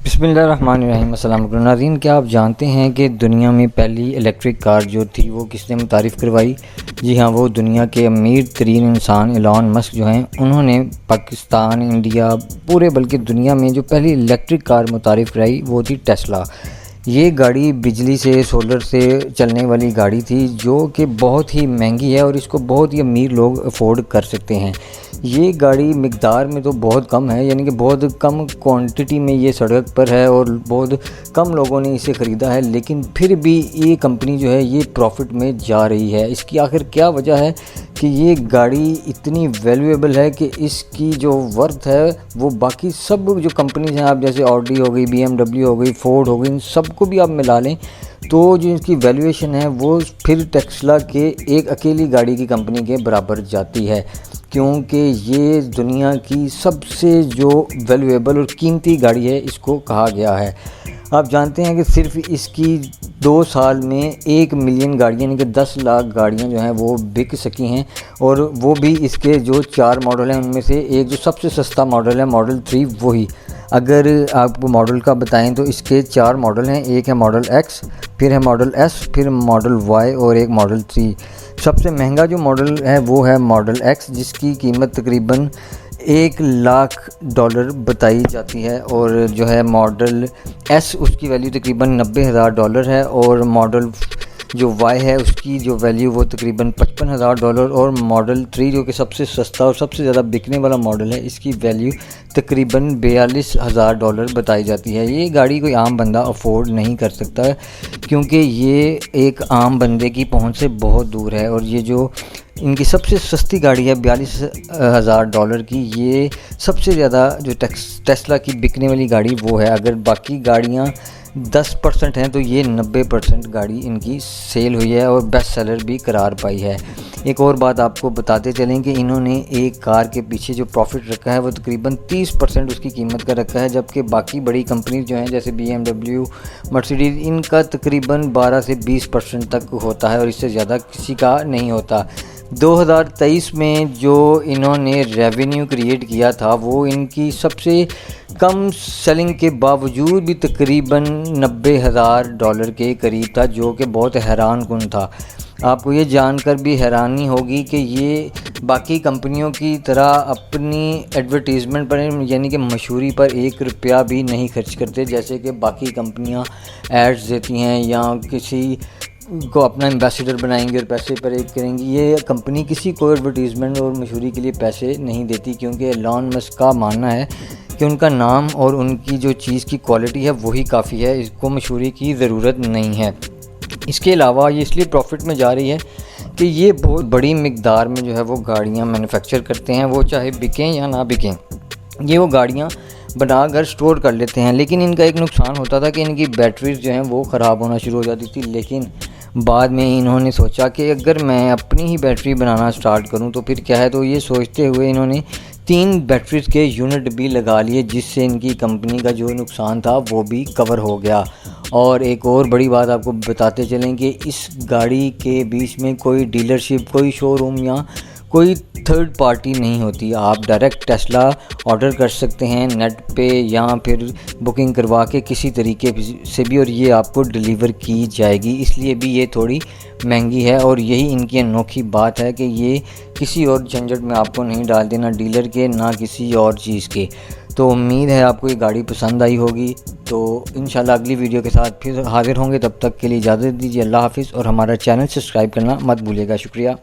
बिस्मिल्लाहिर्रहमानिर्रहीम। अस्सलाम वालेकुम नाज़रीन, क्या आप जानते हैं कि दुनिया में पहली इलेक्ट्रिक कार जो थी वो किसने मुतारिफ़ करवाई? जी हाँ, वो दुनिया के अमीर तरीन इंसान एलन मस्क जो हैं उन्होंने पाकिस्तान, इंडिया, पूरे बल्कि दुनिया में जो पहली इलेक्ट्रिक कार मुतारिफ़ कराई वो थी टेस्ला। ये गाड़ी बिजली से, सोलर से चलने वाली गाड़ी थी जो कि बहुत ही महंगी है और इसको बहुत ही अमीर लोग अफोर्ड कर सकते हैं। ये गाड़ी मिक़दार में तो बहुत कम है, यानी कि बहुत कम क्वांटिटी में ये सड़क पर है और बहुत कम लोगों ने इसे ख़रीदा है, लेकिन फिर भी ये कंपनी जो है ये प्रॉफिट में जा रही है। इसकी आखिर क्या वजह है कि ये गाड़ी इतनी वैल्यूएबल है कि इसकी जो वर्थ है वो बाकी सब जो कंपनीज हैं, आप जैसे ऑडी हो गई, BMW हो गई, फोर्ड हो गई, इन सबको भी आप मिला लें तो जो इसकी वैल्यूएशन है वो फिर टेस्ला के एक अकेली गाड़ी की कंपनी के बराबर जाती है, क्योंकि ये दुनिया की सबसे जो वैल्यूएबल और कीमती गाड़ी है इसको कहा गया है। आप जानते हैं कि सिर्फ इसकी 2 साल में 1 मिलियन गाड़ियाँ यानी कि 10 लाख गाड़ियाँ जो हैं वो बिक सकी हैं, और वो भी इसके जो 4 मॉडल हैं उनमें से एक जो सबसे सस्ता मॉडल है मॉडल 3 वही। अगर आपको मॉडल का बताएं तो इसके 4 मॉडल हैं, एक है मॉडल X, फिर है मॉडल S, फिर मॉडल Y और एक मॉडल 3। सबसे महंगा जो मॉडल है वो है मॉडल X, जिसकी कीमत तकरीबन $1 लाख बताई जाती है, और जो है मॉडल S उसकी वैल्यू तकरीबन $90,000 है, और मॉडल जो Y है उसकी जो वैल्यू वो तकरीबन $55,000, और मॉडल 3 जो कि सबसे सस्ता और सबसे ज़्यादा बिकने वाला मॉडल है इसकी वैल्यू तकरीबन $42,000 बताई जाती है। ये गाड़ी कोई आम बंदा अफोर्ड नहीं कर सकता है, क्योंकि ये एक आम बंदे की पहुंच से बहुत दूर है, और ये जो इनकी सबसे सस्ती गाड़ी है $42,000 की, ये सबसे ज़्यादा जो टेस्ला की बिकने वाली गाड़ी वो है। अगर बाकी गाड़ियाँ 10% हैं तो ये 90% गाड़ी इनकी सेल हुई है और बेस्ट सेलर भी करार पाई है। एक और बात आपको बताते चलें कि इन्होंने एक कार के पीछे जो प्रॉफिट रखा है वो तकरीबन 30% उसकी कीमत का रखा है, जबकि बाकी बड़ी कंपनी जो हैं जैसे BMW, मर्सिडीज़, इनका तकरीबन 12 से 20% तक होता है और इससे ज़्यादा किसी का नहीं होता। 2023 में जो इन्होंने रेवेन्यू क्रिएट किया था वो इनकी सबसे कम सेलिंग के बावजूद भी तकरीबन $90,000 के करीब था, जो कि बहुत हैरान कुन था। आपको ये जानकर भी हैरानी होगी कि ये बाकी कंपनियों की तरह अपनी एडवर्टीज़मेंट पर यानी कि मशहूरी पर ₹1 भी नहीं खर्च करते, जैसे कि बाकी कंपनियां एड्स देती हैं या किसी को अपना एम्बेसडर बनाएंगे और पैसे परेड करेंगी। ये कंपनी किसी को एडवर्टीज़मेंट और मशहूरी के लिए पैसे नहीं देती, क्योंकि एलन मस्क का मानना है कि उनका नाम और उनकी जो चीज़ की क्वालिटी है वही काफ़ी है, इसको मशहूरी की ज़रूरत नहीं है। इसके अलावा ये इसलिए प्रॉफिट में जा रही है कि ये बहुत बड़ी मिक़दार में जो है वो गाड़ियाँ मैन्युफैक्चर करते हैं, वो चाहे बिकें या ना बिकें, ये वो गाड़ियाँ बना कर स्टोर कर लेते हैं। लेकिन इनका एक नुकसान होता था कि इनकी बैटरीज जो हैं वो ख़राब होना शुरू हो जाती थी, लेकिन बाद में इन्होंने सोचा कि अगर मैं अपनी ही बैटरी बनाना स्टार्ट करूं तो फिर क्या है, तो ये सोचते हुए इन्होंने 3 बैटरीज के यूनिट भी लगा लिए, जिससे इनकी कंपनी का जो नुकसान था वो भी कवर हो गया। और एक और बड़ी बात आपको बताते चलें कि इस गाड़ी के बीच में कोई डीलरशिप, कोई शोरूम या कोई थर्ड पार्टी नहीं होती। आप डायरेक्ट टेस्ला ऑर्डर कर सकते हैं नेट पे या फिर बुकिंग करवा के किसी तरीके से भी, और ये आपको डिलीवर की जाएगी। इसलिए भी ये थोड़ी महंगी है, और यही इनकी अनोखी बात है कि ये किसी और झंझट में आपको नहीं डाल देना, डीलर के ना किसी और चीज़ के। तो उम्मीद है आपको ये गाड़ी पसंद आई होगी। तो इंशाल्लाह अगली वीडियो के साथ फिर हाजिर होंगे, तब तक के लिए इजाज़त दीजिए। अल्लाह हाफ़िज़, और हमारा चैनल सब्सक्राइब करना मत भूलिएगा। शुक्रिया।